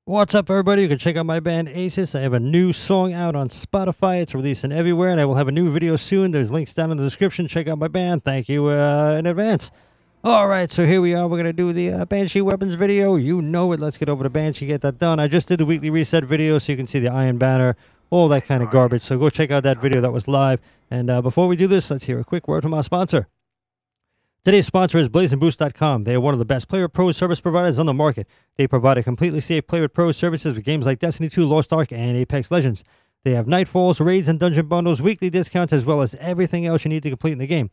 What's up, everybody? You can check out my band AECYST. I have a new song out on Spotify. It's releasing everywhere, and I will have a new video soon. There's links down in the description. Check out my band. Thank you in advance. All right, so here we are. We're going to do the Banshee Weapons video. You know it. Let's get over to Banshee, get that done. I just did the weekly reset video, so you can see the Iron Banner, all that kind of garbage. So go check out that video that was live. And before we do this, let's hear a quick word from our sponsor. Today's sponsor is BlazingBoost.com. They are one of the best Play with Pro service providers on the market. They provide a completely safe Play with Pro services with games like Destiny 2, Lost Ark, and Apex Legends. They have Nightfalls, raids, and dungeon bundles, weekly discounts, as well as everything else you need to complete in the game.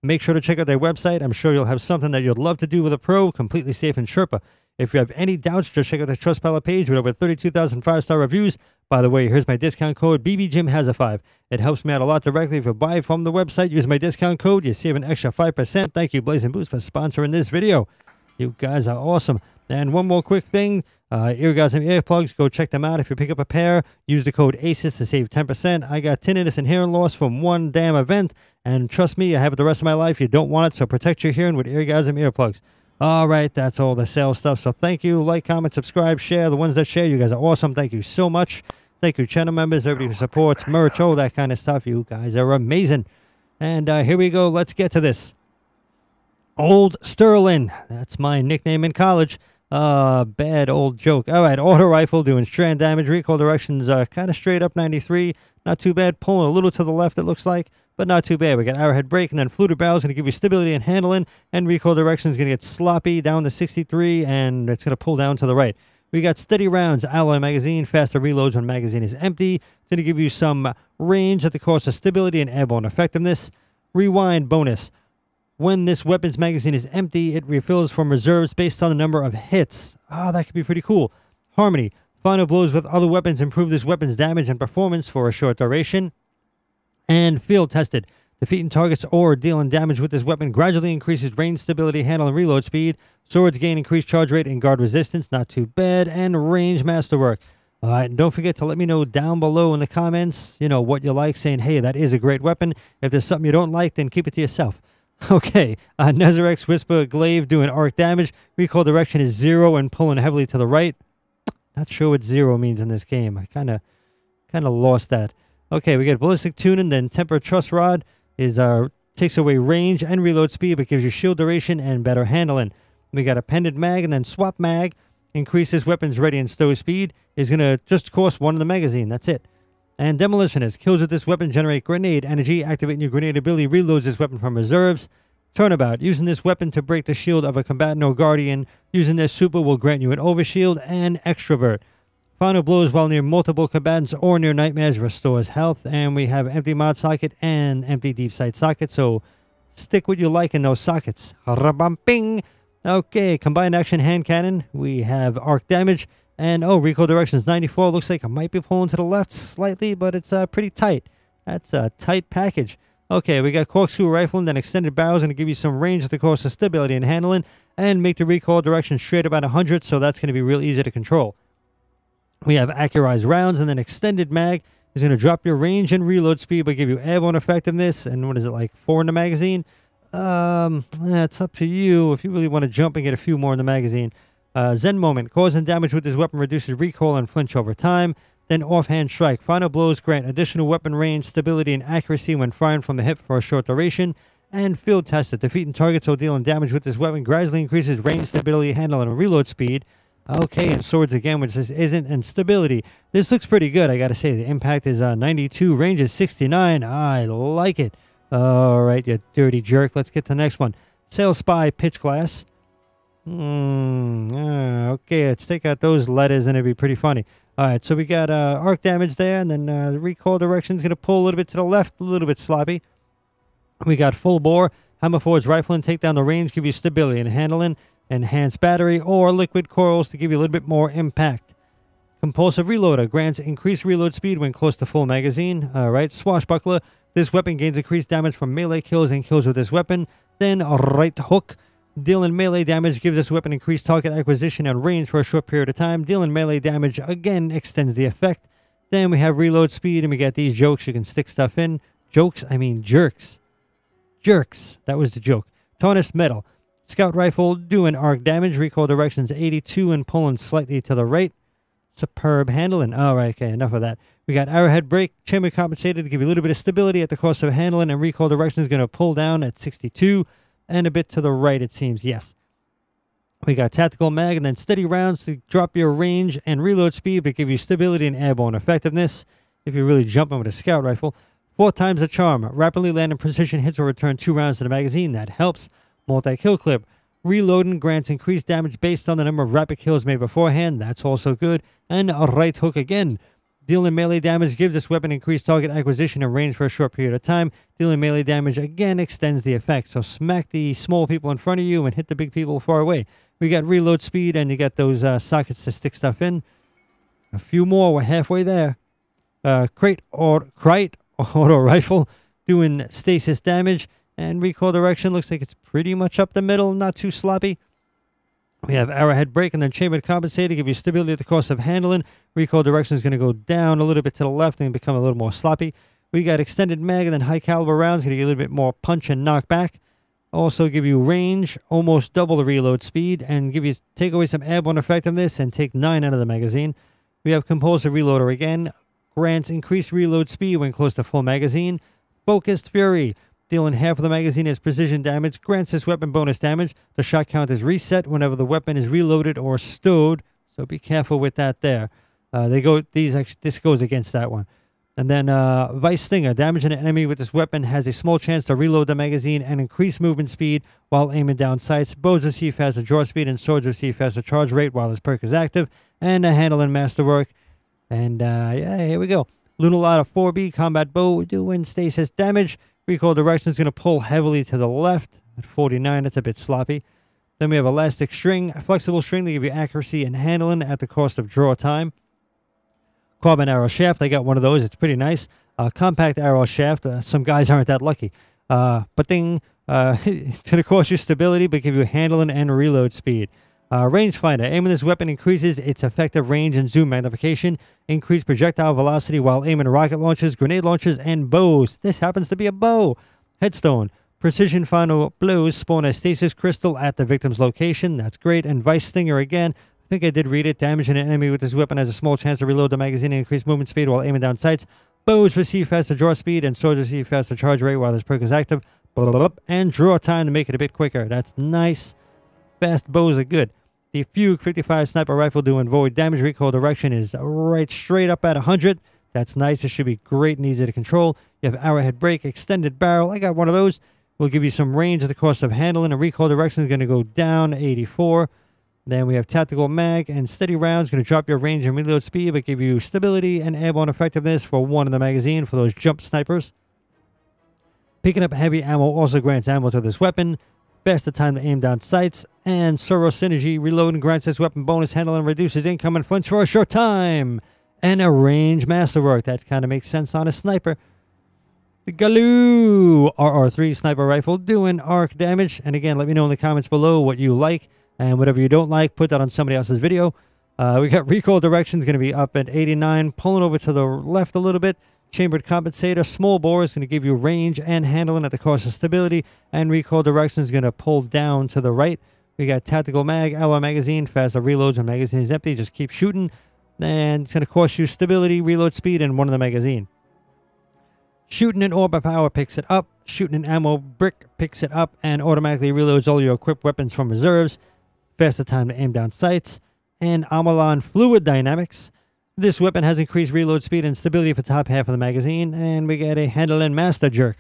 Make sure to check out their website. I'm sure you'll have something that you'd love to do with a pro, completely safe and Sherpa. If you have any doubts, just check out the Trustpilot page with over 32,000 5-star reviews. By the way, here's my discount code, BBJimHas5. It helps me out a lot directly. If you buy from the website, use my discount code, you save an extra 5%. Thank you, Blazing Boost, for sponsoring this video. You guys are awesome. And one more quick thing, Eargasm Earplugs, go check them out. If you pick up a pair, use the code AECYST to save 10%. I got tinnitus and hearing loss from one damn event, and trust me, I have it the rest of my life. You don't want it, so protect your hearing with Eargasm Earplugs. All right, that's all the sales stuff. So thank you. Like, comment, subscribe, share. The ones that share, you guys are awesome. Thank you so much. Thank you, channel members, everybody who supports, merch, all that kind of stuff. You guys are amazing. And here we go. Let's get to this. Old Sterling. That's my nickname in college. Bad old joke. All right, auto rifle doing strand damage. Recoil directions kind of straight up 93. Not too bad. Pulling a little to the left, it looks like, but not too bad. We got arrowhead break, and then fluted barrel is going to give you stability and handling, and recoil direction is going to get sloppy down to 63, and it's going to pull down to the right. We got steady rounds, alloy magazine, faster reloads when magazine is empty. It's going to give you some range at the cost of stability and airborne effectiveness. Rewind bonus. When this weapon's magazine is empty, it refills from reserves based on the number of hits. That could be pretty cool. Harmony. Final blows with other weapons improve this weapon's damage and performance for a short duration. And field tested. Defeating targets or dealing damage with this weapon gradually increases range, stability, handle, and reload speed. Swords gain increased charge rate and guard resistance. Not too bad. And range masterwork. All right, and don't forget to let me know down below in the comments, you know, what you like, saying, hey, that is a great weapon. If there's something you don't like, then keep it to yourself. Okay, Nezarec Whisper Glaive doing arc damage. Recoil direction is 0 and pulling heavily to the right. Not sure what 0 means in this game. I kind of lost that. Okay, we get ballistic tuning, then temper truss rod is takes away range and reload speed, but gives you shield duration and better handling. We got appended mag, and then swap mag increases weapons ready and stow speed. Is going to just cost 1 in the magazine. That's it. And demolitionist kills with this weapon generate grenade energy. Activating your grenade ability reloads this weapon from reserves. Turnabout. Using this weapon to break the shield of a combatant or guardian. Using this super will grant you an overshield and extrovert. Final blows while near multiple combatants or near nightmares restores health. And we have empty mod socket and empty deep sight socket. So stick what you like in those sockets. Bing. Okay, combined action hand cannon. We have arc damage. And recoil direction is 94. Looks like I might be pulling to the left slightly, but it's pretty tight. That's a tight package. Okay, we got corkscrew rifle and then extended barrels going to give you some range at the cost of stability and handling, and make the recoil direction straight about 100, so that's going to be real easy to control. We have accurized rounds, and then extended mag is going to drop your range and reload speed, but give you airborne effectiveness. And what is it, like 4 in the magazine? It's up to you if you really want to jump and get a few more in the magazine. Zen Moment. Causing damage with this weapon reduces recoil and flinch over time. Then Offhand Strike. Final blows grant additional weapon range, stability, and accuracy when firing from the hip for a short duration. And Field Tested. Defeating targets or dealing damage with this weapon gradually increases range, stability, handle, and reload speed. Okay, and swords again, which this isn't, and stability. This looks pretty good, I gotta say. The impact is 92, range is 69. I like it. All right, you dirty jerk. Let's get to the next one. Sail Spy Pitch Glass. Okay, let's take out those letters and it'd be pretty funny. All right, so we got arc damage there, and then the recoil direction is going to pull a little bit to the left, a little bit sloppy. We got full bore, hammer forged rifle, and take down the range, give you stability and handling, enhanced battery, or liquid coils to give you a little bit more impact. Compulsive reloader grants increased reload speed when close to full magazine. All right, swashbuckler. This weapon gains increased damage from melee kills and kills with this weapon. Then right hook. Dealing melee damage gives this weapon increased target acquisition and range for a short period of time. Dealing melee damage again extends the effect. Then we have reload speed, and we got these jokes. You can stick stuff in. Jokes? I mean jerks. Jerks. That was the joke. Tarnished metal. Scout rifle doing arc damage. Recoil directions 82 and pulling slightly to the right. superb handling. All right, okay, enough of that. We got arrowhead brake, chamber compensator to give you a little bit of stability at the cost of handling, and recoil direction is going to pull down at 62 and a bit to the right, it seems. Yes. We got tactical mag and then steady rounds to drop your range and reload speed, but give you stability and airborne effectiveness if you're really jumping with a scout rifle. 4 times the charm. Rapidly landing precision hits will return 2 rounds to the magazine. That helps. Multi-kill clip. Reloading grants increased damage based on the number of rapid kills made beforehand. That's also good. And a right hook again. Dealing melee damage gives this weapon increased target acquisition and range for a short period of time. Dealing melee damage again extends the effect. So smack the small people in front of you and hit the big people far away. We got reload speed and you got those sockets to stick stuff in. A few more. We're halfway there. Crate auto rifle doing stasis damage. And recoil direction looks like it's pretty much up the middle. Not too sloppy. We have arrowhead brake and then chambered compensator to give you stability at the cost of handling. Recoil direction is going to go down a little bit to the left and become a little more sloppy. We got extended mag and then high caliber rounds, going to get a little bit more punch and knockback. Also give you range, almost double the reload speed, and take away some airborne effectiveness and take 9 out of the magazine. We have compulsive reloader again. Grants increased reload speed when close to full magazine. Focused fury. Dealing half of the magazine as precision damage, grants this weapon bonus damage. The shot count is reset whenever the weapon is reloaded or stowed, so be careful with that there. This goes against that one. And then Vice Stinger. Damaging an enemy with this weapon has a small chance to reload the magazine and increase movement speed while aiming down sights. Bows receive faster draw speed and swords receive faster charge rate while this perk is active. And a handling masterwork. And yeah, here we go. Lunalada 4B combat bow doing stasis damage. Recoil direction is going to pull heavily to the left at 49. That's a bit sloppy. Then we have elastic string, a flexible string to give you accuracy and handling at the cost of draw time. Carbon arrow shaft, I got one of those. It's pretty nice. Compact arrow shaft. Some guys aren't that lucky. But it's going to cost you stability, but give you handling and reload speed. Rangefinder. Aiming this weapon increases its effective range and zoom magnification. Increase projectile velocity while aiming rocket launchers, grenade launchers, and bows. This happens to be a bow. Headstone. Precision final blows spawn a stasis crystal at the victim's location. That's great. And Vice Stinger again. I think I did read it. Damaging an enemy with this weapon has a small chance to reload the magazine and increase movement speed while aiming down sights. Bows receive faster draw speed and swords receive faster charge rate while this perk is active. And draw time to make it a bit quicker. That's nice. Fast bows are good. The Fugue 55 sniper rifle doing void damage. Recoil direction is right straight up at 100. That's nice. It should be great and easy to control. You have arrowhead brake, extended barrel. I got one of those. We'll give you some range at the cost of handling. And recoil direction is going to go down 84. Then we have tactical mag and steady rounds. Going to drop your range and reload speed, but give you stability and airborne effectiveness for 1 in the magazine for those jump snipers. Picking up heavy ammo also grants ammo to this weapon. Faster time to aim down sights, and Soro Synergy reloading grants this weapon bonus handling and reduces income and flinch for a short time. And a range masterwork. That kind of makes sense on a sniper. The Galoo RR3 sniper rifle doing arc damage. And again, let me know in the comments below what you like, and whatever you don't like, put that on somebody else's video. We got recoil directions going to be up at 89, pulling over to the left a little bit. Chambered compensator, small bore is going to give you range and handling at the cost of stability, and recoil direction is going to pull down to the right. We got tactical mag, alloy magazine, faster reloads when magazine is empty, just keep shooting, and it's going to cost you stability, reload speed, and 1 in the magazine. Shooting an orb of power picks it up, shooting an ammo brick picks it up, and automatically reloads all your equipped weapons from reserves, faster time to aim down sights, and Amalon fluid dynamics. This weapon has increased reload speed and stability for top half of the magazine, and we get a handling master jerk.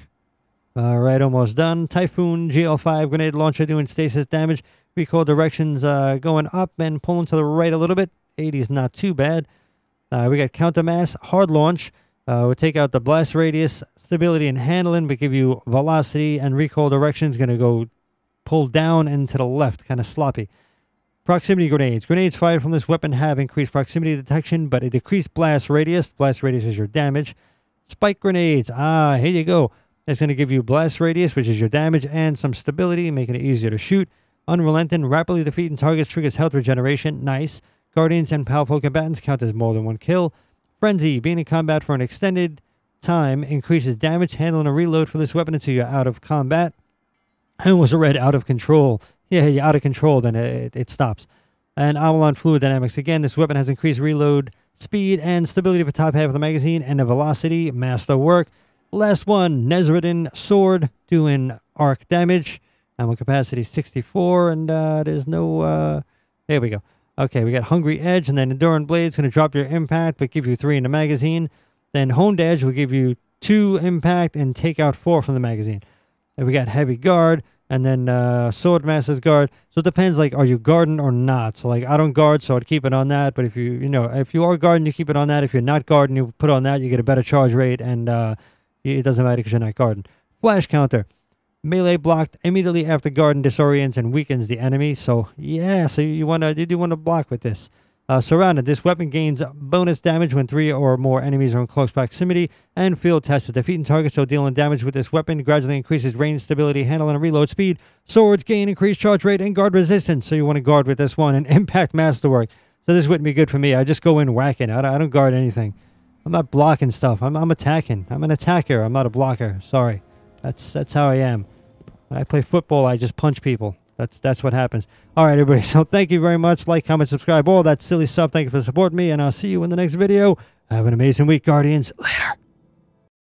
Alright, almost done. Typhoon GL5 grenade launcher doing stasis damage. Recoil directions going up and pulling to the right a little bit. 80 is not too bad. We got counter mass, hard launch. We'll take out the blast radius, stability and handling, but give you velocity, and recoil directions going to go pull down and to the left, kind of sloppy. Proximity grenades. Grenades fired from this weapon have increased proximity detection, but a decreased blast radius. Blast radius is your damage. Spike grenades. Here you go. It's going to give you blast radius, which is your damage, and some stability, making it easier to shoot. Unrelenting. Rapidly defeating targets triggers health regeneration. Nice. Guardians and powerful combatants count as more than 1 kill. Frenzy. Being in combat for an extended time increases damage, handling, and reload for this weapon until you're out of combat. I almost read out of control. Yeah, you're out of control, then it stops. And Avalon Fluid Dynamics. Again, this weapon has increased reload speed and stability for top half of the magazine and the velocity. Master work. Last one, Nezrodin Sword, doing arc damage. Ammo capacity 64, and there's no... there we go. Okay, we got Hungry Edge, and then Enduring Blade's going to drop your impact, but give you 3 in the magazine. Then Honed Edge will give you 2 impact and take out 4 from the magazine. And we got Heavy Guard, and then Swordmaster's Guard. So it depends, like, are you guarding or not? So, like, I don't guard, so I'd keep it on that. But if if you are guarding, you keep it on that. If you're not guarding, you put on that, you get a better charge rate, and it doesn't matter because you're not guarding. Flash Counter. Melee blocked immediately after guarding disorients and weakens the enemy. So, yeah, so you do want to block with this. Surrounded. This weapon gains bonus damage when 3 or more enemies are in close proximity, and field tested. Defeating targets or dealing damage with this weapon gradually increases range, stability, handle, and reload speed. Swords gain increased charge rate and guard resistance. So you want to guard with this one, and impact masterwork. So this wouldn't be good for me. I just go in whacking. I don't guard anything. I'm not blocking stuff. I'm attacking. I'm an attacker. I'm not a blocker. Sorry. That's how I am. When I play football, I just punch people. That's what happens. All right, everybody. So thank you very much. Like, comment, subscribe, all that silly stuff. Thank you for supporting me, and I'll see you in the next video. Have an amazing week, Guardians. Later.